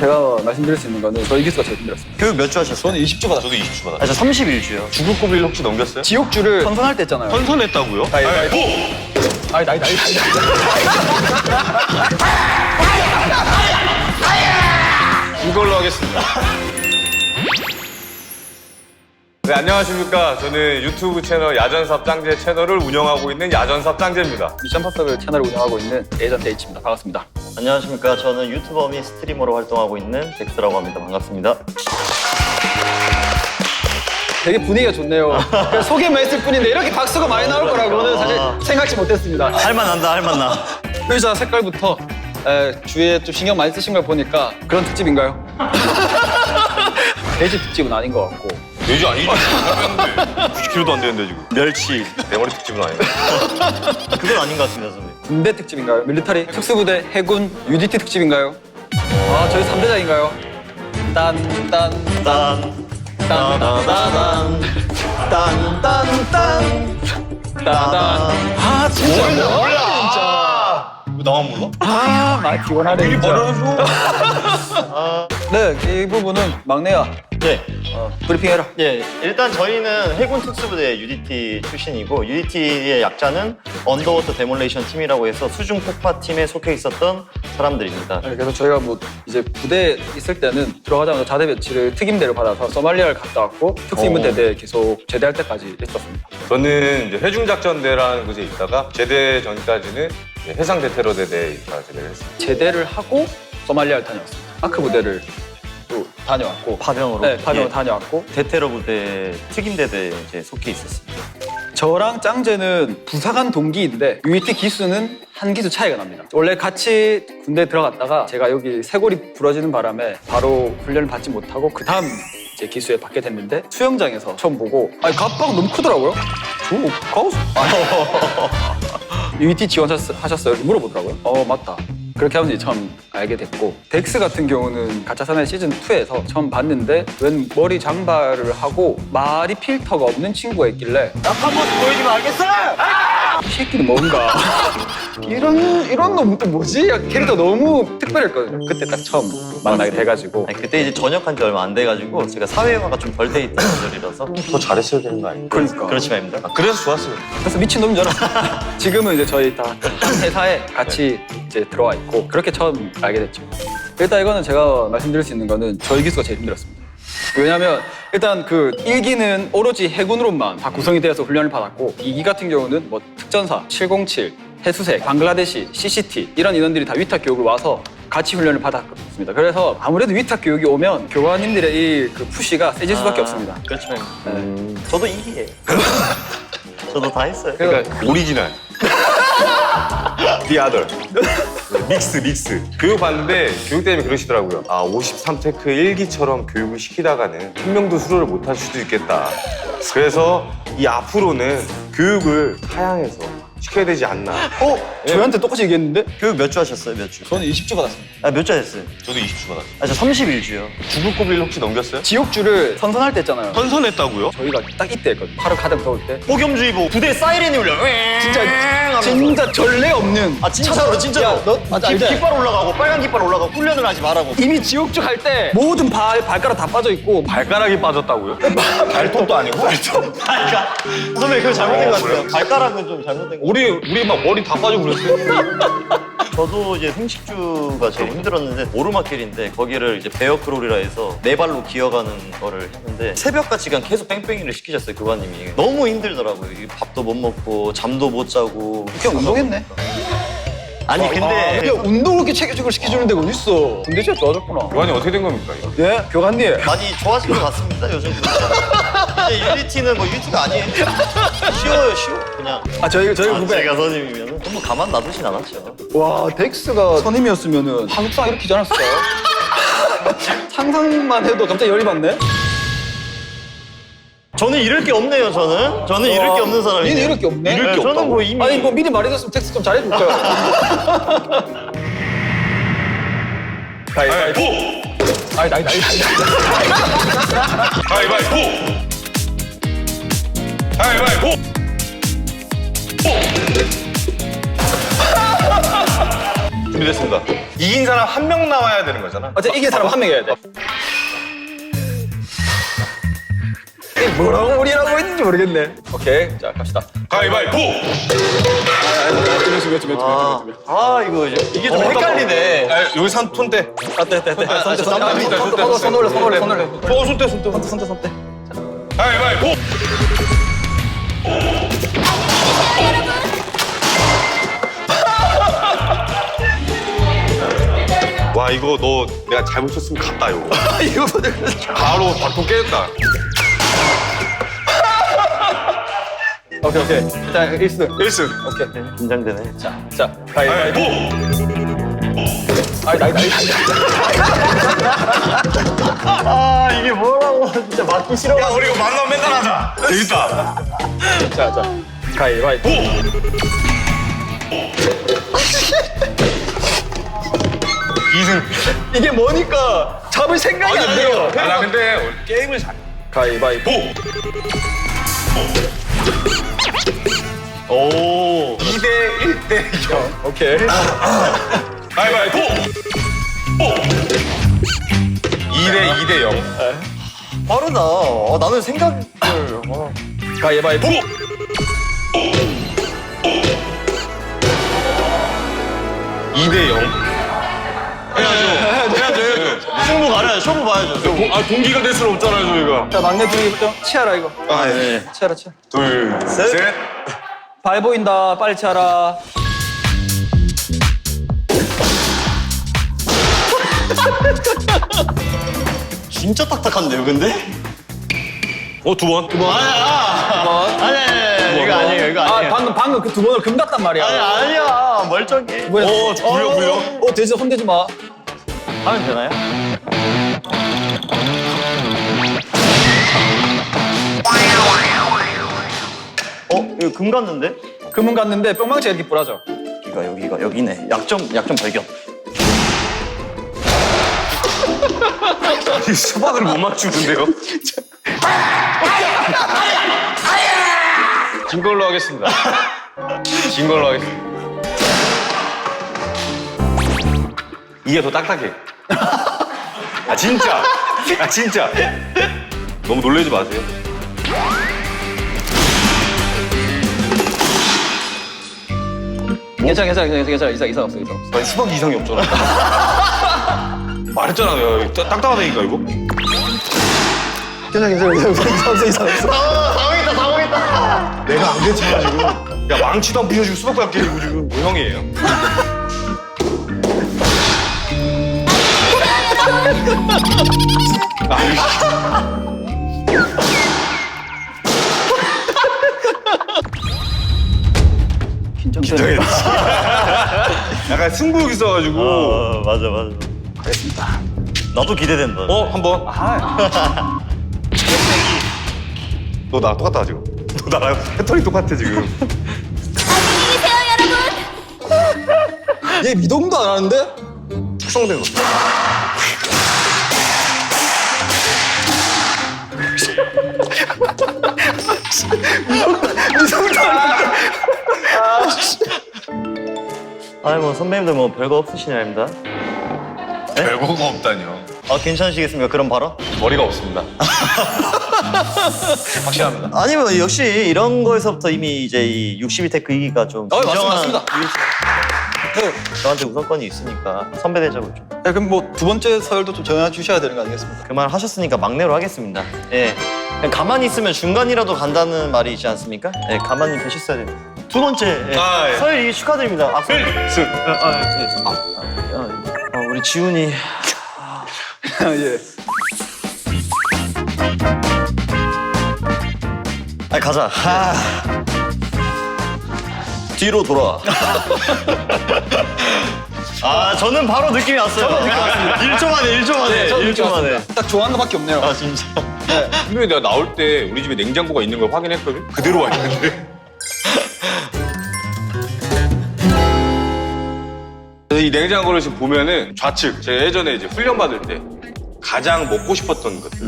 제가 말씀드릴 수 있는 거는 저희 기수가 제일 힘들었습니다. 교육 몇 주 하셨어요? 저는 20주 받았어요. 저도 20주 받았어요. 저 31주요. 주급고비를 혹시 넘겼어요? 지옥주를 선선할 때 있잖아요. 선선했다고요? 가위바위보! 나이. 이걸로 하겠습니다. 네, 안녕하십니까. 저는 유튜브 채널 야전삽 짱제 채널을 운영하고 있는 야전삽 짱제입니다. 미션 파서블 채널을 운영하고 있는 에이전트 H입니다. 반갑습니다. 안녕하십니까. 저는 유튜버 및 스트리머로 활동하고 있는 덱스라고 합니다. 반갑습니다. 되게 분위기가 좋네요. 그냥 소개만 했을 뿐인데 이렇게 박수가 많이 나올 거라고는 사실 생각지 못했습니다. 할만한다. 의자 색깔부터 주위에 좀 신경 많이 쓰신 걸 보니까 그런 특집인가요? 돼지 특집은 아닌 것 같고. 돼지 아니죠? 90kg도 안 되는데 지금. 멸치. 내 머리 특집은 아니에요. 그건 아닌 것 같습니다, 선배님. 군대 특집인가요? 밀리터리 특수부대 해군 UDT 특집인가요? 저희 3대장인가요? 딴딴딴딴딴딴딴 진짜 몰라! 왜 나만 몰라? 많이 피곤하네 미리 진짜. 말해줘. 네, 이 부분은 막내야. 네. 브리핑해라. 예, 일단 저희는 해군 특수부대 UDT 출신이고 UDT의 약자는 언더워터 데몰레이션 팀이라고 해서 수중 폭파 팀에 속해 있었던 사람들입니다. 그래서 저희가 뭐 이제 부대에 있을 때는 들어가자마자 자대 배치를 특임대를 받아서 소말리아를 갔다 왔고 특수임무대대 계속 제대할 때까지 있었습니다. 저는 이제 회중작전대라는 곳에 있다가 제대 전까지는 해상대테러대대에 제대를 했습니다. 제대를 하고 소말리아를 다녀왔습니다. 아크 부대를 또 다녀왔고 파병으로. 네, 파병을 예. 다녀왔고 대테러 부대 특임대대에 이제 속해 있었습니다. 저랑 짱제는 부사관 동기인데 UET 기수는 한 기수 차이가 납니다. 원래 같이 군대에 들어갔다가 제가 여기 쇄골이 부러지는 바람에 바로 훈련을 받지 못하고 그 다음 이제 기수에 받게 됐는데 수영장에서 처음 보고 갑바가 너무 크더라고요. 저 가우스 UET 지원하셨어요? 이렇게 물어보더라고요. 맞다. 그렇게 하면서 이제 처음 알게 됐고 덱스 같은 경우는 가짜 사나이 시즌2에서 처음 봤는데 웬 머리 장발을 하고 말이 필터가 없는 친구가 있길래 약한 모습 보여주면 알겠어요! 이 새끼는 뭔가 이런 놈 또 뭐지? 캐릭터 너무 특별했거든요. 그때 딱 처음 만나게 돼가지고 아니, 그때 이제 전역한 지 얼마 안 돼가지고 제가 사회화가 좀 덜 돼 있던 시절이라서 더 잘했어야 되는 거 아니에요? 그러니까 그렇지 말입니다. 그래서 좋았어요. 그래서 미친놈인 줄 알았어요. 지금은 이제 저희 다 회사에 같이 이제 들어와 있고 그렇게 처음 알게 됐죠. 일단 이거는 제가 말씀드릴 수 있는 거는 저희 기수가 제일 힘들었습니다. 왜냐면 일단 그 1기는 오로지 해군으로만 다 구성이 되어서 훈련을 받았고 2기 같은 경우는 뭐 특전사, 707, 해수색, 방글라데시, CCT 이런 인원들이 다 위탁 교육을 와서 같이 훈련을 받았습니다. 그래서 아무래도 위탁 교육이 오면 교관님들의 이 그 푸시가 세질 수밖에 없습니다. 그렇지 말입니다. 저도 2기예요. 저도 다 했어요. 그러니까 오리지널. The other. 믹스. 교육 받는데 교육 때문에 그러시더라고요. 53테크 1기처럼 교육을 시키다가는 한 명도 수료를 못 할 수도 있겠다. 그래서 이 앞으로는 교육을 하향해서 시켜야 되지 않나. 저희한테 똑같이 얘기했는데 교육 몇 주 하셨어요? 몇 주? 저는 20주 받았습니다. 몇 주 하셨어요? 저도 20주 받았어요. 저 31주요. 주급고비를 혹시 넘겼어요? 지옥주를 선선할 때 있잖아요. 선선했다고요? 저희가 딱 이때 했거든요. 하루 가득 더울 때. 폭염주의보 부대 사이렌이 울려. 진짜 전례 없는. 진짜로. 야, 너 맞아, 알지? 깃발 올라가고 빨간 깃발 올라가고 훈련을 하지 말라고. 이미 지옥주 갈 때 모든 발가락 다 빠져 있고 발가락이 빠졌다고요? 발톱도 아니고? 발가락. 선배 그거 잘못된 것 같아요. 발가락은 좀 잘못된 것 같아요. 우리 막 머리 다 빠지고 그랬어요. 저도 이제 생식주가 제일 힘들었는데 오르막길인데 거기를 이제 베어크롤이라 해서 네 발로 기어가는 거를 했는데 새벽같이 그냥 계속 뺑뺑이를 시키셨어요 교관님이. 너무 힘들더라고요. 이 밥도 못 먹고 잠도 못 자고. 그냥 운동했네. 아니 근데 야, 운동 그렇게 체계적으로 시켜주는 데가 어딨어. 근데 진짜 좋아졌구나. 교관이 어떻게 된 겁니까? 이거? 예, 교관님. 많이 좋아진 것 같습니다 요즘. 이제 유니티는 뭐 유니티가 아니에요. 쉬워 그냥. 저희 후배. 제가 선임이면 뭐 가만 놔두진 않았죠. 와, 덱스가 선임이었으면은 한국상 이렇게 되지 않았을까요? 상상만 해도 갑자기 열이 받네. 저는 잃을 게 없네요. 저는 잃을 게 없는 사람이에요. 얘는 이럴 게 없네. 잃을 게 저는 없다고? 뭐 이미 아니 뭐 미리 말해줬으면 덱스 좀 잘해줄까요? 가위바위보! 나이. 가위바위보! 가위바위보! 준비됐습니다. 이긴 사람 한 명 나와야 되는 거잖아. 어차피 이긴 사람 한 명 해야 돼. 이게 뭐라고 우리라고 했는지 모르겠네. 오케이, 자 갑시다. 가위바위보! 이거 이게 좀 헷갈리네. 여기 손 떼. 손 올려. 손 떼. 손 떼. 가위바위보! 와 이거 너 내가 잘못 쳤으면 갔다 이거. 이거 바로 바통 깨졌다. 오케이. 자, 1승. 1승. 오케이. 긴장되네. 자, 가위바위보. 가위바위보! 이게 뭐라고 진짜 맞기 싫어. 야 우리 이거 만나면 맨날 하자. 재밌다. 자, 가위바위보. 2승. 이게 뭐니까 잡을 생각이 안 돼요. 나 근데 원래 게임을 잘해. 가위바위보. 오. 2대 1대 0. 오케이. 가위바위보! 2대 0. 빠르다. 나는 생각을. 가위바위보. 2대 0. 해야죠. 승부 가려야 쇼부 봐야죠. 동기가 될 수는 없잖아요, 저희가. 자, 막내 둘이부터 치아라 이거. 네. 치아라. 둘, 셋. 발 보인다. 빨리 치아라. 진짜 딱딱한데요, 근데? 두 번. 아니, 이거 아니에요, 이거 아니에요. 방금 그 두 번을 금갔단 말이야. 아니야, 멀쩡해. 굴려. 돼지 손대지 마. 하면 되나요? 이거 금 갔는데? 금은 갔는데 뿅망치가 이렇게 뿌라져. 여기가 여기네. 약점 발견. 수박을 못 맞추는데요? 진 걸로 하겠습니다. 이게 더 딱딱해. 진짜. 너무 놀라지 마세요. 괜찮아. 이상 없어. 아니, 수박 이상이 없잖아. 말했잖아, 내가. 딱딱하다니까, 이거. 괜찮아. 이상 없어. 당황했다. 내가 안 괜찮아지고. 야, 망치도 안 부셔지고 수박도 안 깨지고 지금 뭐 형이에요? 긴장했지. 약간 승부욕 있어가지고. 맞아. 알겠습니다. 나도 기대된다. 한번. 너 나랑 똑같다, 지금. 너 나랑 패턴이 똑같아, 지금. 얘 미동도 안 하는데? 숙성된 거. 아니 뭐 선배님들 뭐 별거 없으시냐 입니다. 별거가 없다니요. 괜찮으시겠습니까? 그럼 바로? 머리가 없습니다. 확실합니다. 아니 뭐 역시 이런 거에서부터 이미 이제 이 62테크 이기가 좀 맞습니다. 네. 저한테 우선권이 있으니까 선배 대접을 좀 그럼 뭐 두 번째 서열도 좀 정해 주셔야 되는 거 아니겠습니까? 그 말 하셨으니까 막내로 하겠습니다. 예. 그냥 가만히 있으면 중간이라도 간다는 말이 있지 않습니까? 예, 가만히 계셨어야 돼요. 두 번째 예. 예. 서열 이기 축하드립니다. 악수. 승. 우리 지훈이 예. 가자. 뒤로 돌아. 저는 바로 느낌이 왔어요. 1초 만에. 딱 좋아하는 거밖에 없네요. 진짜. 분명히 내가 나올 때 우리 집에 냉장고가 있는 걸 확인했거든? 그대로 와 있는데. 이 냉장고를 지금 보면은 좌측, 제가 예전에 이제 훈련 받을 때 가장 먹고 싶었던 것들.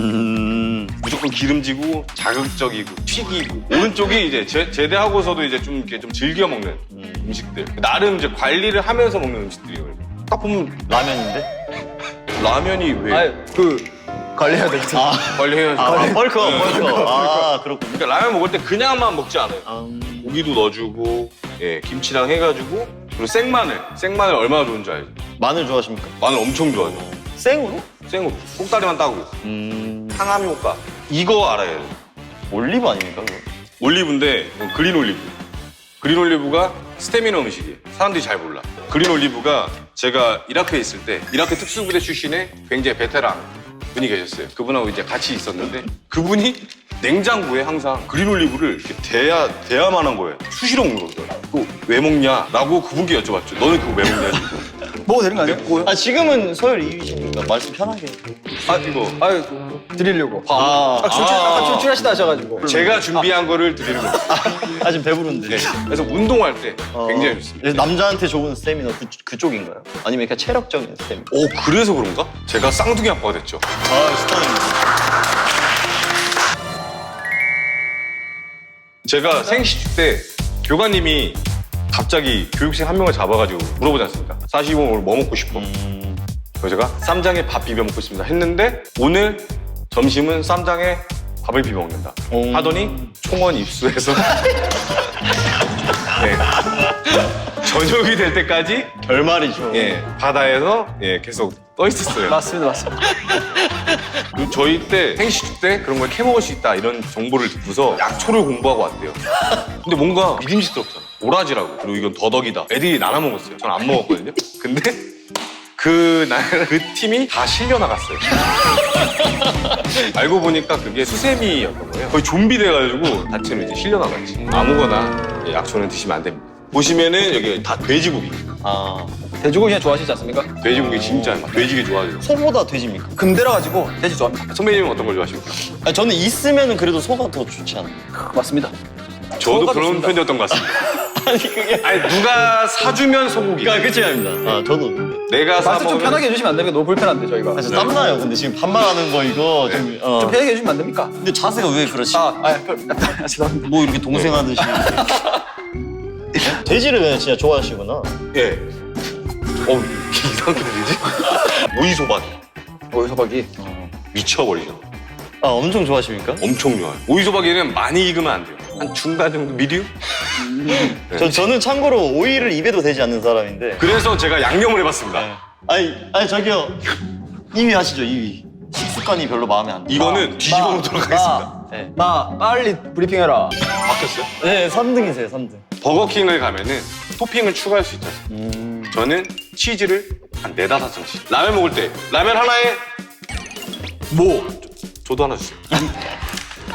무조건 기름지고 자극적이고 튀기고. 오른쪽이 이제 제대하고서도 이제 좀 이렇게 좀 즐겨 먹는 음식들. 나름 이제 관리를 하면서 먹는 음식들이거든요. 딱 보면 라면인데? 라면이 왜 아니 그 관리해야 되거든. 관리해야지. 벌컥. 그렇군요. 그러니까 라면 먹을 때 그냥만 먹지 않아요. 고기도 넣어주고, 예, 김치랑 해가지고, 그리고 생마늘 얼마나 좋은지 알죠? 마늘 좋아하십니까? 마늘 엄청 좋아하죠. 생으로? 생으로 꼭다리만 따고 항암 효과 이거 알아야 돼요. 올리브 아닙니까? 그거? 올리브인데 이건 그린 올리브. 그린 올리브가 스태미너 음식이에요. 사람들이 잘 몰라. 그린 올리브가 제가 이라크에 있을 때 이라크 특수부대 출신의 굉장히 베테랑 분이 계셨어요. 그분하고 이제 같이 있었는데 그분이 냉장고에 항상 그린 올리브를 이렇게 대야만한 거예요. 수시로 먹는 거거든요. 그거 왜 먹냐라고 그분께 여쭤봤죠. 너는 그거 왜 먹냐? 먹어도 되는 거 아니야? 맵고요? 아, 지금은 서열 2위십니까? 말씀 편하게. 아 이거 아유 드리려고. 아, 아까 출출하시다 하셔가지고. 제가 준비한 거를 드리는 거예요. 지금 배부른데. 네. 그래서 운동할 때 굉장히 좋습니다. 남자한테 좋은 스태미너 그쪽인가요? 아니면 그냥 체력적인 스태미너? 오 그래서 그런가? 제가 쌍둥이 아빠가 됐죠. 스타일입니다. 제가 생시축 때 교관님이 갑자기 교육생 한 명을 잡아가지고 물어보지 않습니까? 42번 오늘 뭐 먹고 싶어? 그래서 제가 쌈장에 밥 비벼 먹고 싶습니다 했는데 오늘 점심은 쌈장에 밥을 비벼 먹는다 하더니 총원 입수해서 네. 저녁이 될 때까지 결말이죠. 예, 바다에서 예, 계속 떠 있었어요. 맞습니다. 그리고 저희 때 생시축 때 그런 걸 캐먹을 수 있다 이런 정보를 듣고서 약초를 공부하고 왔대요. 근데 뭔가 믿음직스럽잖아. 오라지라고. 그리고 이건 더덕이다. 애들이 나눠 먹었어요. 전 안 먹었거든요. 근데 그 팀이 다 실려 나갔어요. 알고 보니까 그게 수세미였던 거예요. 거의 좀비 돼가지고 다치는 이제 실려 나갔지. 아무거나 약초는 드시면 안 됩니다. 보시면은 여기 다 돼지고기. 돼지고기 좋아하시지 않습니까? 돼지고기 진짜 돼지게 좋아해요. 소보다 돼지입니까? 금대라 가지고 돼지 좋아합니다. 선배님은 어떤 걸 좋아하십니까? 아니, 저는 있으면 그래도 소가 더 좋지 않나요? 맞습니다. 저도 소가 그런 좋습니다. 편이었던 것 같습니다. 아니, 그게. 아니 누가 사주면 소고기. 그치, 아닙니다. 저도. 내가 사 말씀 좀 먹으면 편하게 해주시면 안 됩니까? 너무 불편한데 저희가. 아, 진짜 땀나요. 근데 지금 반말하는 거 이거 좀. 좀 편하게 해주시면 안 됩니까? 근데 자세가 왜 그러시? 죄송합니다. 뭐 이렇게 동생 하듯이. 돼지를 진짜 좋아하시구나. 예. 이상하게 들리지? 오이소박 오이소박이. 미쳐버리죠. 엄청 좋아하십니까? 엄청 좋아요. 오이소박이는 많이 익으면 안 돼요. 한 중간 정도 미디움? 저는 참고로 오이를 입에도 대지 않는 사람인데. 그래서 제가 양념을 해봤습니다. 아니 저기요. 2위 하시죠, 2위. 식습관이 별로 마음에 안 들어요. 이거는 뒤집어 놓도록 하겠습니다. 네. 나 빨리 브리핑해라. 바뀌었어요? 네, 3등이세요, 3등. 버거킹을 가면은 토핑을 추가할 수 있죠. 저는 치즈를 한 4, 5점씩. 라면 먹을 때 라면 하나에 저도 하나 주세요.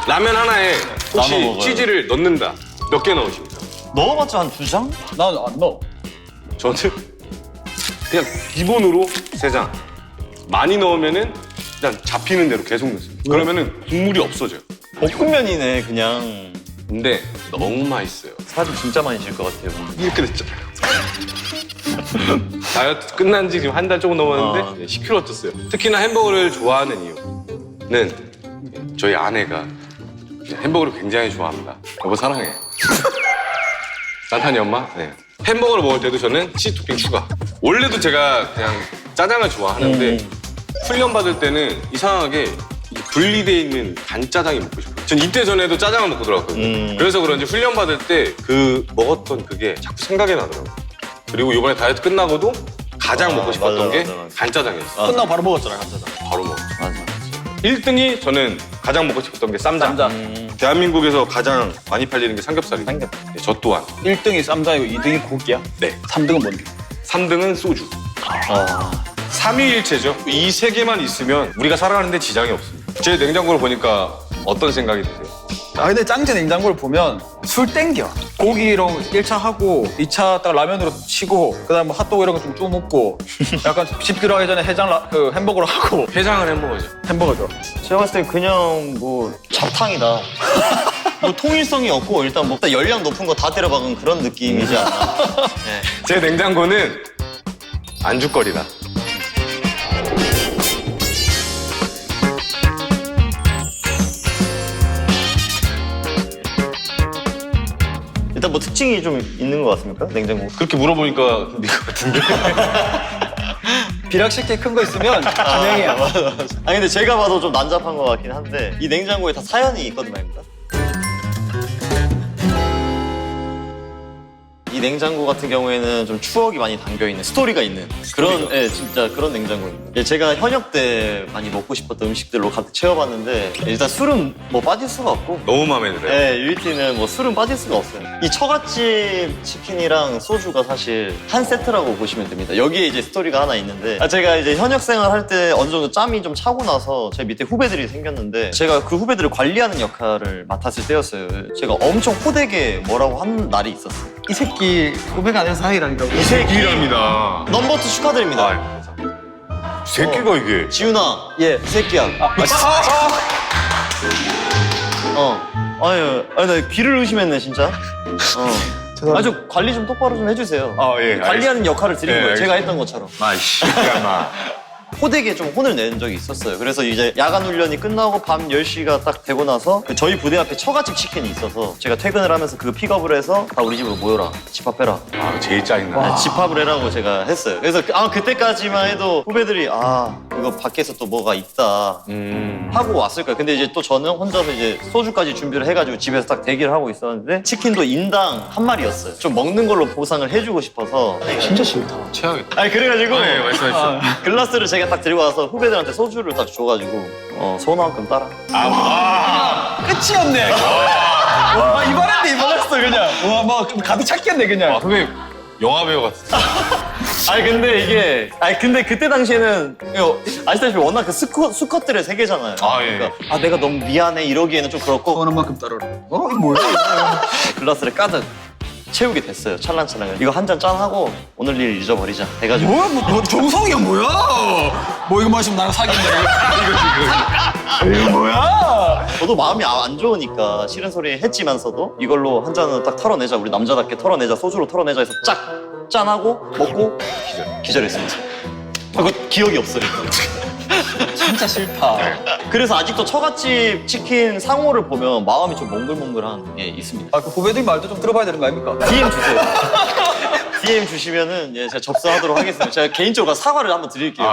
라면 하나에 혹시 나눠 먹어요. 치즈를 넣는다. 몇 개 넣으십니까? 넣어봤자 한 2장? 난 안 넣어. 저는 그냥 기본으로 3장. 많이 넣으면은 그냥 잡히는 대로 계속 넣습니다. 그러면은 국물이 없어져요. 볶음면이네, 그냥. 근데 너무 맛있어요. 살이 진짜 많이 질 것 같아요. 근데. 이렇게 됐잖아요. 다이어트 끝난 지 지금 한 달 조금 넘었는데 10kg 쪘어요. 특히나 햄버거를 좋아하는 이유는 저희 아내가 햄버거를 굉장히 좋아합니다. 여보 사랑해. 산타니 엄마? 네. 햄버거를 먹을 때도 저는 치즈 토핑 추가. 원래도 제가 그냥 짜장을 좋아하는데 훈련 받을 때는 이상하게 분리되어 있는 간짜장이 먹고 싶어요. 전 이때 전에도 짜장을 먹고 들어갔거든요. 그래서 그런지 훈련 받을 때 먹었던 그게 자꾸 생각이 나더라고요. 그리고 이번에 다이어트 끝나고도 가장 먹고 싶었던 맞아, 게 맞아. 간짜장이었어요. 끝나고 바로 먹었잖아, 감자다. 바로 먹었죠. 맞아. 1등이 저는 가장 먹고 싶었던 게 쌈장. 대한민국에서 가장 많이 팔리는 게 삼겹살이에요. 네, 저 또한. 1등이 쌈장이고 2등이 고기야? 네. 3등은 뭔데? 3등은 소주. 3위일체죠. 이 3개만 있으면 우리가 살아가는데 지장이 없습니다. 제 냉장고를 보니까 어떤 생각이 드세요? 근데 짱제 냉장고를 보면 술 땡겨. 고기로 1차 하고 2차 딱 라면으로 치고 그다음 뭐 핫도그 이런 거 좀 쪼 먹고 약간 집 들어가기 전에 햄버거로 하고 해장은 햄버거죠. 햄버거죠. 제가 봤을 때 그냥 뭐 잡탕이다. 뭐 통일성이 없고 일단 뭐 열량 높은 거 다 때려박은 그런 느낌이지 않나. 제 냉장고는 안주거리다. 일단 뭐 특징이 좀 있는 것 같습니까? 냉장고. 그렇게 물어보니까 네 것 같은데. 비락식게 큰 거 있으면 진행이야. 아니 근데 제가 봐도 좀 난잡한 것 같긴 한데 이 냉장고에 다 사연이 있거든 말입니다. 이 냉장고 같은 경우에는 좀 추억이 많이 담겨있는 스토리가 있는 그런 진짜 그런 냉장고입니다. 예, 제가 현역 때 많이 먹고 싶었던 음식들로 가득 채워봤는데 일단 술은 뭐 빠질 수가 없고 너무 마음에 들어요. 네, UET는 뭐 술은 빠질 수가 없어요. 이 처갓집 치킨이랑 소주가 사실 한 세트라고 보시면 됩니다. 여기에 이제 스토리가 하나 있는데 제가 이제 현역 생활 할 때 어느 정도 짬이 좀 차고 나서 제 밑에 후배들이 생겼는데 제가 그 후배들을 관리하는 역할을 맡았을 때였어요. 제가 엄청 호되게 뭐라고 한 날이 있었어요. 이 새끼 후배가 아니라 사이라니까. 이 새끼 일합니다. 넘버 2 축하드립니다. 아, 새끼가 이게. 지훈아, 예. 이 새끼야. 아유, 나 귀를 의심했네 진짜. 아주 관리 좀 똑바로 좀 해주세요. 예. 관리하는 역할을 드린 예, 거예요. 제가 알겠습니다. 했던 것처럼. 아이씨, 야마. 호되게 좀 혼을 낸 적이 있었어요. 그래서 이제 야간 훈련이 끝나고 밤 10시가 딱 되고 나서 그 저희 부대 앞에 처갓집 치킨이 있어서 제가 퇴근을 하면서 그 픽업을 해서 다 우리 집으로 모여라. 집합해라. 아, 제일 짜증나. 집합을 해라고 제가 했어요. 그래서 그때까지만 해도 후배들이 이거 밖에서 또 뭐가 있다 하고 왔을 거예요. 근데 이제 또 저는 혼자서 이제 소주까지 준비를 해가지고 집에서 딱 대기를 하고 있었는데 치킨도 인당 한 마리였어요. 좀 먹는 걸로 보상을 해주고 싶어서 진짜 싫다. 최악이다. 아니 그래가지고 네, 말씀하십시오. 글라스를 제가 딱 들고 와서 후배들한테 소주를 딱 줘가지고 소나만큼 따라. 끝이었네. 와, 이번했어 그냥. 와, 막 가득 찼겠네 그냥. 아, 선배님, 영화배우 같았어. 근데 그때 당시에는 이거 아시다시피 워낙 그 수컷들의 세계잖아요. 예. 그러니까 내가 너무 미안해 이러기에는 좀 그렇고 원하는 만큼 따라라. 이거 뭐야? 글라스를 가득 채우게 됐어요. 찰랑찰랑. 이거 한 잔 짠하고 오늘 일 잊어버리자 해가지고. 뭐야? 뭐 정성이야 뭐야? 뭐 이거 마시면 나랑 사귄다 이거 뭐야? 저도 마음이 안 좋으니까 싫은 소리 했지만서도 이걸로 한 잔은 딱 털어내자. 우리 남자답게 털어내자. 소주로 털어내자 해서 쫙 짠하고 먹고 기절했습니다. 그거 기억이 없어요. 진짜 싫다. 그래서 아직도 처갓집 치킨 상호를 보면 마음이 좀 몽글몽글한 게 있습니다. 그 후배들 말도 좀 들어봐야 되는 거 아닙니까? DM 주세요. DM 주시면은 제가 접수하도록 하겠습니다. 제가 개인적으로 사과를 한번 드릴게요.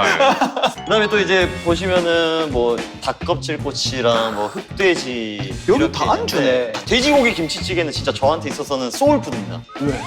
그다음에 또 이제 보시면은 뭐 닭껍질꼬치랑 뭐 흑돼지 여기 이렇게 다 안 주네. 돼지고기 김치찌개는 진짜 저한테 있어서는 소울푸드입니다. 왜?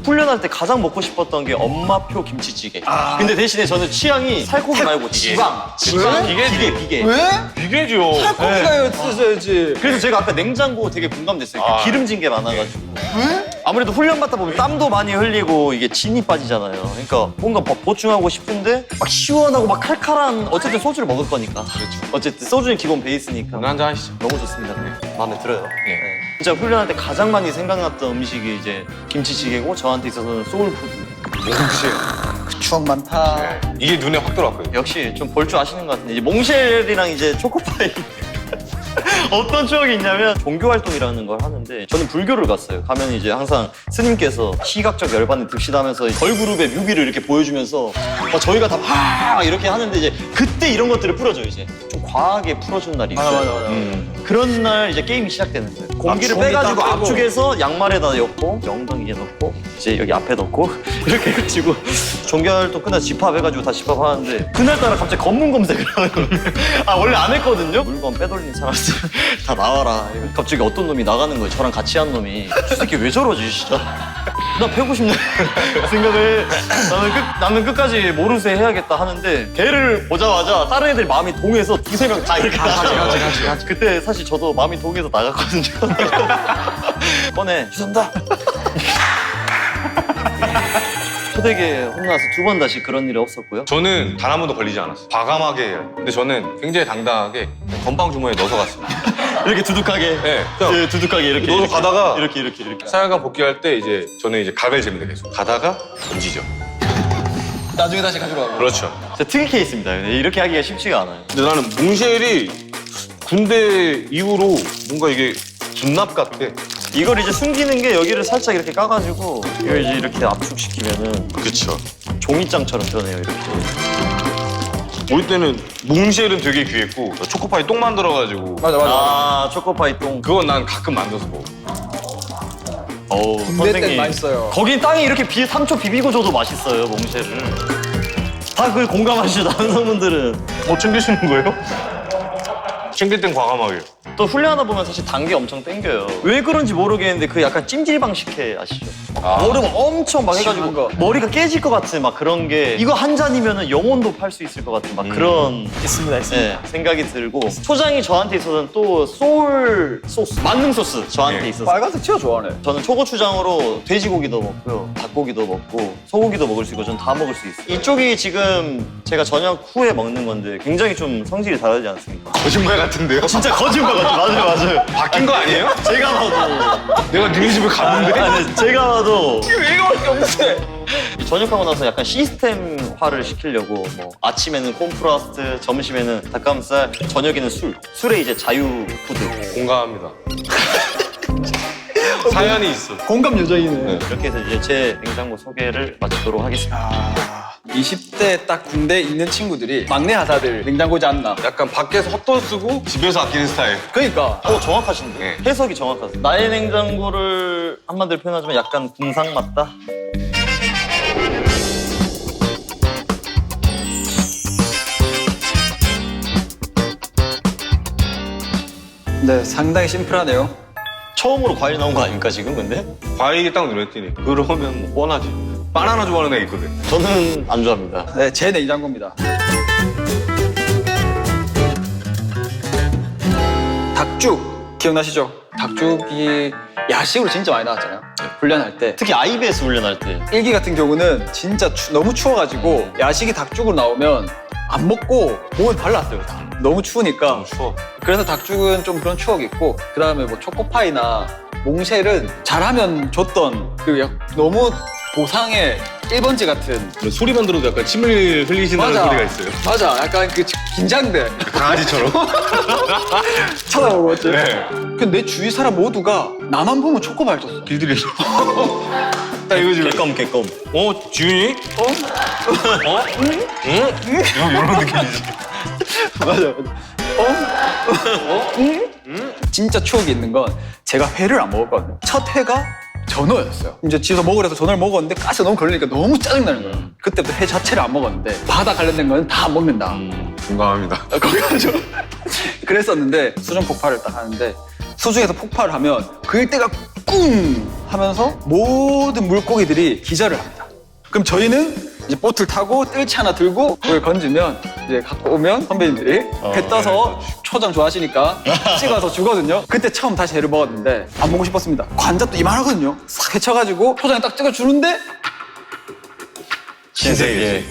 훈련할 때 가장 먹고 싶었던 게 엄마표 김치찌개. 근데 대신에 저는 취향이 살코기 말고 지방. 비계. 왜? 비계죠. 살코기가 쓰셔야지. 그래서 제가 아까 냉장고 되게 공감됐어요. 아. 기름진 게 많아가지고. 왜? 아무래도 훈련 받다 보면 땀도 많이 흘리고 이게 진이 빠지잖아요. 그러니까 뭔가 보충하고 싶은데 막 시원하고 막 칼칼한 어쨌든 소주를 먹을 거니까. 그렇죠. 어쨌든 소주는 기본 베이스니까. 오늘 한잔 하시죠. 너무 좋습니다. 마음에 들어요. 예. 진짜 훈련할 때 가장 많이 생각났던 음식이 이제 김치찌개고 저한테 있어서는 소울푸드. 혹시 추억 많다. 이게 눈에 확 들어왔거든요. 역시 좀 볼 줄 아시는 것 같은데 이제 몽쉘이랑 이제 초코파이 어떤 추억이 있냐면 종교 활동이라는 걸 하는데 저는 불교를 갔어요. 가면 이제 항상 스님께서 시각적 열반을 듭시다면서 걸그룹의 뮤비를 이렇게 보여주면서 저희가 다 막 이렇게 하는데 이제 그때 이런 것들을 풀어줘요. 이제 좀 과하게 풀어준 날이 있어요. 맞아. 그런 날 이제 게임이 시작되는 거예요. 공기를 종이 빼가지고 딱 빼고. 압축해서 양말에다 넣고 이제 엉덩이에 넣고 이제 여기 앞에 넣고 이렇게 해가지고 종교활동 끝나서 집합해가지고 다 집합하는데 그날따라 갑자기 검문 검색을 하는 거예요. 원래 안 했거든요. 물건 빼돌린 사람들 다 나와라. 갑자기 어떤 놈이 나가는 거예요. 저랑 같이 한 놈이 저 새끼 왜 저러지 진짜. 나 패고 싶네 생각을 나는 끝까지 모르쇠 해야겠다 하는데 걔를 보자마자 다른 애들 마음이 동해서 두세 명 다 이렇게 나가요. 그때 사실 저도 마음이 동해서 나갔거든요. 꺼내 죄송합니다. 초되게 혼나서 두 번 다시 그런 일이 없었고요. 저는 단 한 번도 걸리지 않았어요. 과감하게 해요. 근데 저는 굉장히 당당하게 건빵 주머니에 넣어서 갔습니다. 이렇게 두둑하게 네. 네, 두둑하게 이렇게 넣어서 가다가 이렇게 사회관 복귀할 때 이제 저는 이제 각을 잽니다 계속. 가다가 던지죠. 나중에 다시 가지러 가고. 그렇죠. 진짜 특이 케이스입니다. 이렇게 하기가 쉽지가 않아요. 근데 나는 몽쉘이 군대 이후로 뭔가 이게 군납 같아. 이걸 이제 숨기는 게 여기를 살짝 이렇게 까가지고 이걸 이제 이렇게 압축시키면은 그쵸. 종이장처럼 변해요 이렇게. 우리 때는 몽쉘은 되게 귀했고 초코파이 똥 만들어가지고 맞아. 초코파이 똥. 그건 난 가끔 만들어서 먹어. 어우 군대 땐 맛있어요. 거긴 땅에 이렇게 3초 비비고 줘도 맛있어요 몽쉘을. 다 그걸 공감하시죠, 남성분들은. 뭐 챙기시는 거예요? 챙길 땐 과감하게. 또 훈련하다 보면 사실 단계 엄청 땡겨요. 왜 그런지 모르겠는데 그 약간 찜질방식회 아시죠? 얼음 엄청 막 해가지고 시원한 거. 머리가 깨질 것 같은 막 그런 게 이거 한 잔이면 영혼도 팔 수 있을 것 같은 막 그런 있습니다. 네, 생각이 들고 초장이 저한테 있어서는 또 소울 소스, 만능 소스 저한테 네. 있어서 빨간색 진짜 좋아하네. 저는 초고추장으로 돼지고기도 먹고요, 닭고기도 먹고 소고기도 먹을 수 있고 저는 다 먹을 수 있어요. 이쪽이 지금 제가 저녁 후에 먹는 건데 굉장히 좀 성질이 다르지 않습니까? 거짓말 같은데요? 진짜 거짓말 같죠? 맞아요. 바뀐 거 아니에요? 제가 봐도 내가 니네 집에 갔는데? 아니, 제가 봐도 이거밖에 없는데. 전역하고 나서 약간 시스템화를 시키려고 뭐 아침에는 콤프라스트, 점심에는 닭가슴살, 저녁에는 술에 이제 자유 푸드 공감합니다. 사연이 있어. 공감 요정이네. 이렇게 해서 이제 제 냉장고 소개를 마치도록 하겠습니다. 20대 딱 군대에 있는 친구들이 막내 하사들 냉장고지 않나. 약간 밖에서 헛돈 쓰고 집에서 아끼는 스타일. 그러니까 정확하신데 네. 해석이 정확하세요. 나의 냉장고를 한마디로 표현하자면 약간 궁상 맞다. 네, 상당히 심플하네요. 처음으로 과일 나온 거 아닙니까 지금 근데? 과일이 딱 눈에 띄니. 그러면 뭐 뻔하지. 바나나 좋아하는 애 있거든. 저는 안 좋아합니다. 네, 제 냉장고입니다. 닭죽 기억나시죠? 닭죽이 야식으로 진짜 많이 나왔잖아요. 훈련할 때. 특히 IBS 훈련할 때 일기 같은 경우는 진짜 너무 추워가지고 야식이 닭죽으로 나오면 안 먹고 몸에 발랐어요. 다. 너무 추우니까. 너무 추워. 그래서 닭죽은 좀 그런 추억이 있고, 그 다음에 뭐 초코파이나 몽쉘은 잘하면 줬던 그 너무 보상의 1번지 같은. 소리만 들어도 약간 침을 흘리신다는 소리가 있어요. 맞아. 약간 그 긴장돼. 강아지처럼. 쳐다보고 있지. 네. 근데 내 주위 사람 모두가 나만 보면 초코파이 줬어. 길들이. 나 이거 지금. 개껌 지훈이? 어? 응? 응? 이런 느낌이지. 맞아. 진짜 추억이 있는 건 제가 회를 안 먹었거든요. 첫 회가 전어였어요. 이제 집에서 먹으래서 전어를 먹었는데 가스가 너무 걸리니까 너무 짜증나는 거예요. 그때부터 회 자체를 안 먹었는데 바다 관련된 거는 다 안 먹는다. 공감합니다. 거기 가지고 그랬었는데 수중 폭발을 딱 하는데 수중에서 폭발을 하면 그때가 꿍 하면서 모든 물고기들이 기절을 합니다. 그럼 저희는 이제 보트를 타고 뜰채 하나 들고 그걸 건지면 이제 갖고 오면 선배님들이 회 떠서 초장 좋아하시니까 찍어서 주거든요. 그때 처음 다시 회를 먹었는데 안 먹고 싶었습니다. 관자도 이만하거든요. 싹 헤쳐가지고 초장에 딱 찍어주는데 신세계지.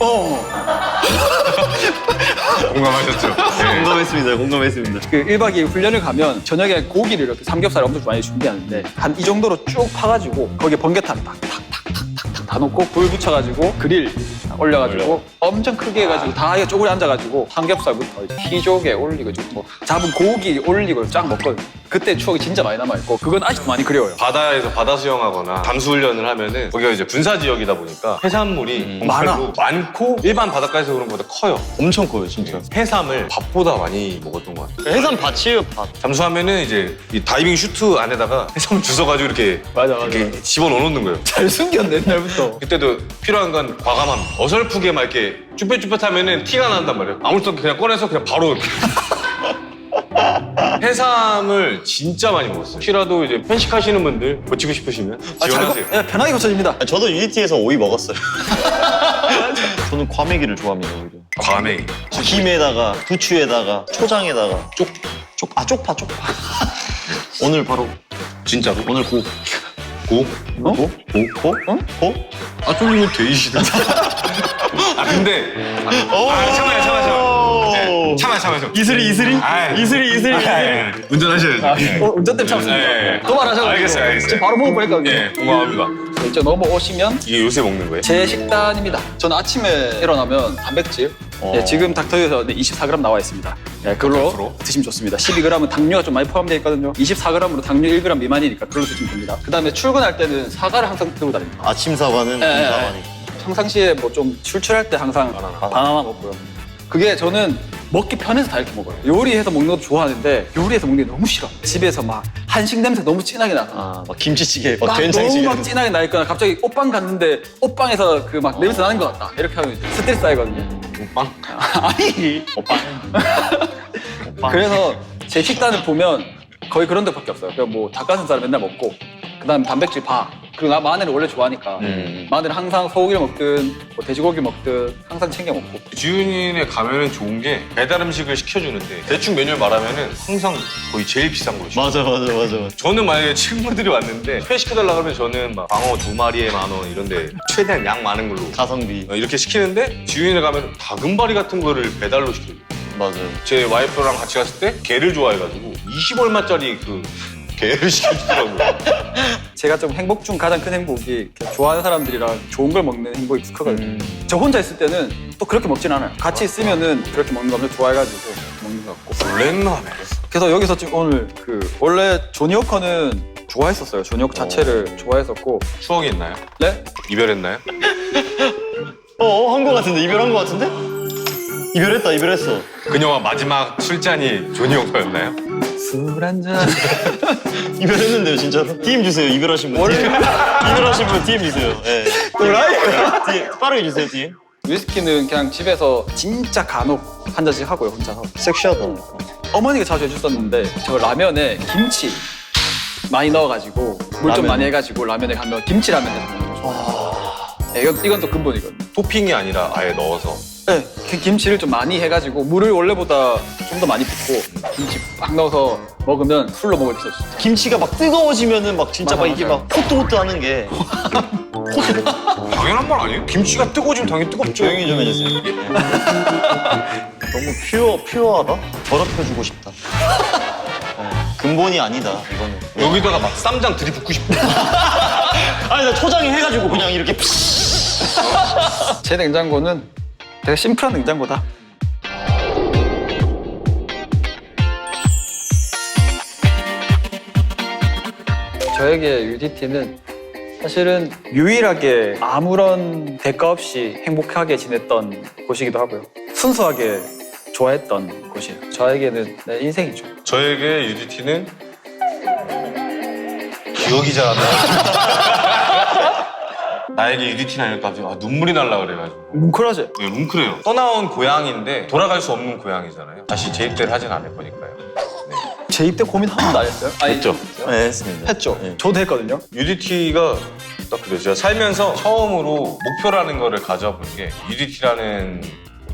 공감하셨죠? 네. 공감했습니다. 그 1박 2일 훈련을 가면 저녁에 고기를 이렇게 삼겹살을 엄청 많이 준비하는데 한 이 정도로 쭉 파가지고 거기에 번개탄 탁탁탁탁탁 다 넣고 불 붙여가지고 그릴 올려가지고 엄청 크게 해가지고 다 쪼그려 앉아가지고 삼겹살부터 이제 피조개 올리고 이제 뭐 잡은 고기 올리고 쫙 먹거든요. 그때 추억이 진짜 많이 남아있고 그건 아직도 많이 그리워요. 바다에서 바다 수영하거나 담수 훈련을 하면은 거기가 이제 군사 지역이다 보니까 해산물이 정말로 많고 일반 바닷가에서 그런 것보다 커요. 엄청 커요 진짜. 해삼을 밥보다 많이 먹었던 것 같아요. 해산 밭이에요 밭. 잠수하면은 이제 이 다이빙 슈트 안에다가 해삼 주워가지고 이렇게 이렇게 집어넣는 거예요. 잘 숨겼네 옛날부터. 그때도 필요한 건 과감함. 어설프게 막 이렇게 쭈뼛쭈뼛하면은 티가 난단 말이에요. 아무렇도 그냥 꺼내서 그냥 바로 이렇게. 해삼을 진짜 많이 먹었어요. 혹시라도 이제 편식하시는 분들 고치고 싶으시면 지원하세요. 네, 편하게 고쳐집니다. 저도 UDT에서 오이 먹었어요. 저는 과메기를 좋아합니다 오히려. 과메기. 김에다가 부추에다가 초장에다가 쪽파. 오늘 바로 진짜로? 오늘 고. 고? 고? 고? 아, 쫄리면 돼지시던데. 아, 근데. 참아요. 이슬이. 아이. 운전하셔야죠. 운전대 참습니다. 네. 도발하셔가지고 알겠어요. 지금 바로 먹어버릴까 예, 공감합니다. 이제 넘어오시면 이게 요새 먹는 거예요? 제 식단입니다. 저는 아침에 일어나면 단백질. 예, 지금 닥터유에서 24g 나와 있습니다. 예, 그걸로 앞으로? 드시면 좋습니다. 12g은 당류가 좀 많이 포함되어 있거든요. 24g으로 당류 1g 미만이니까 그걸로 드시면 됩니다. 그 다음에 출근할 때는 사과를 항상 들고 다닙니다. 아침 사과는 예, 예, 사과니. 평상시에 뭐 좀 출출할 때 항상 바나나 먹고요. 그게 저는 먹기 편해서 다 이렇게 먹어요. 요리해서 먹는 것도 좋아하는데 요리해서 먹는 게 너무 싫어. 집에서 막 한식 냄새 너무 진하게 나서 막 김치찌개, 막 막 된장찌개. 너무 막 진하게 나 있거나 갑자기 옷방 갔는데 옷방에서 그 막 냄새 나는 것 같다. 이렇게 하면 이제 스트레스 쌓이거든요. 오빵? 아니. 오빠. 그래서 제 식단을 보면 거의 그런 데밖에 없어요. 그냥 뭐 닭가슴살 맨날 먹고 그다음 단백질 바. 그리고 나 마늘을 원래 좋아하니까 마늘 항상 소고기를 먹든 뭐 돼지고기 먹든 항상 챙겨 먹고. 지훈이네 가면은 좋은 게 배달 음식을 시켜주는데 대충 메뉴를 말하면은 항상 거의 제일 비싼 거 시켜. 맞아. 저는 만약에 친구들이 왔는데 회 시켜달라 그러면 저는 막 방어 2마리에 10,000원 이런데 최대한 양 많은 걸로 가성비. 이렇게 시키는데 지훈이네 가면 다금바리 같은 거를 배달로 시켜요. 맞아요. 제 와이프랑 같이 갔을 때 게를 좋아해가지고 20얼마짜리 그 게를 시켜주더라고요. 제가 좀 행복 중 가장 큰 행복이 이렇게 좋아하는 사람들이랑 좋은 걸 먹는 행복이 크거든요. 저 혼자 있을 때는 또 그렇게 먹진 않아요. 같이 있으면은 그렇게 먹는 거 엄청 좋아해가지고 먹는 것 같고. 블랙라멘. 그래서 여기서 지금 오늘 원래 조니 워커는 좋아했었어요. 조니 워커 자체를 좋아했었고. 추억이 있나요? 네? 이별했나요? 한 거 같은데 이별한 거 같은데? 이별했어. 그녀와 마지막 술잔이 조니 워커였나요? 술 한잔. 이별했는데요 진짜로. DM 주세요. 이별하신 분. 이별하신 분 DM 주세요. 네. DM, 빠르게 주세요 DM. 위스키는 그냥 집에서 진짜 간혹 한 잔씩 하고요, 혼자서. 섹시하다. 어머니가 자주 해줬었는데 저 라면에 김치 많이 넣어가지고 물 좀 라면에? 많이 해가지고 라면에 가면 김치라면 해서 먹는 거 좋아해요. 이건 또 근본이거든요. 토핑이 아니라 아예 넣어서. 네, 그 김치를 좀 많이 해가지고 물을 원래보다 좀 더 많이 붓고 김치 막 넣어서 먹으면 술로 먹을 수 있어요. 김치가 막 뜨거워지면은 막 진짜 맞아, 막 이게 맞아요. 막 포트포트 하는 게. 당연한 말 아니에요? 김치가 뜨거워지면 당연히 뜨겁죠. 조용히 좀 해주세요. 너무 퓨어하다? 더럽혀주고 싶다. 근본이 아니다 이거는. 여기다가 막 쌈장 들이붓고 싶어. 아니 나 초장에 해가지고 그냥 이렇게 제 냉장고는 되게 심플한 냉장고다. 저에게 UDT는 사실은 유일하게 아무런 대가 없이 행복하게 지냈던 곳이기도 하고요. 순수하게 좋아했던 곳이에요. 저에게는 내 인생이죠. 저에게 UDT는 기억이 잘 안 나. 나에게 UDT는 아닐까 봐 눈물이 날라 그래가지고. 뭉클하지? 네, 뭉클해요. 떠나온 고향인데 돌아갈 수 없는 고향이잖아요. 다시 재입대를 하진 않을 거니까요. 재입대 고민 한 번도 안 했어요? 했죠. 네 했습니다. 했죠. 네. 저도 했거든요. UDT가 딱 그래요. 제가 살면서 처음으로 목표라는 거를 가져본 게 UDT라는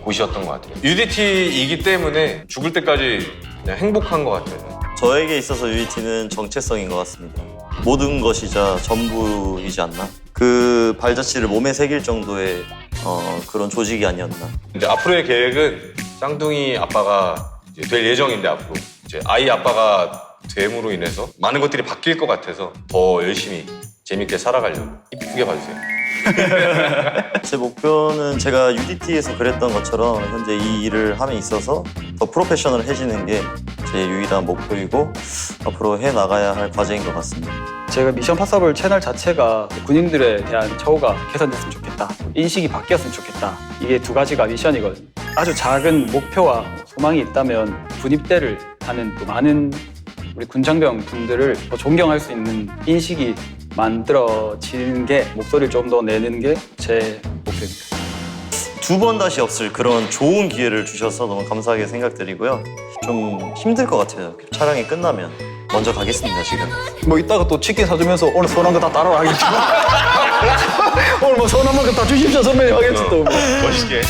곳이었던 것 같아요. UDT이기 때문에 죽을 때까지 그냥 행복한 것 같아요. 저에게 있어서 UDT는 정체성인 것 같습니다. 모든 것이자 전부이지 않나? 그 발자취를 몸에 새길 정도의 그런 조직이 아니었나? 이제 앞으로의 계획은 쌍둥이 아빠가 이제 될 예정인데 앞으로 이제 아이 아빠가 됨으로 인해서 많은 것들이 바뀔 것 같아서 더 열심히 재밌게 살아가려고 이쁘게 봐주세요. 제 목표는 제가 UDT에서 그랬던 것처럼 현재 이 일을 함에 있어서 더 프로페셔널해지는 게 제 유일한 목표이고 앞으로 해나가야 할 과제인 것 같습니다. 제가 미션 파서블 채널 자체가 군인들에 대한 처우가 개선됐으면 좋겠다. 인식이 바뀌었으면 좋겠다. 이게 두 가지가 미션이거든요. 아주 작은 목표와 소망이 있다면 군입대를 하는 또 많은 우리 군장병 분들을 더 존경할 수 있는 인식이 만들어지는 게 목소리를 좀 더 내는 게 제 목표입니다. 두 번 다시 없을 그런 좋은 기회를 주셔서 너무 감사하게 생각드리고요. 좀 힘들 것 같아요. 촬영이 끝나면 먼저 가겠습니다 지금. 뭐 이따가 또 치킨 사주면서 오늘 서운한 거 다 따라와 하겠지. 오늘 뭐 서운한 만큼 다 주십시오 선배님 하겠지 또. 멋있게.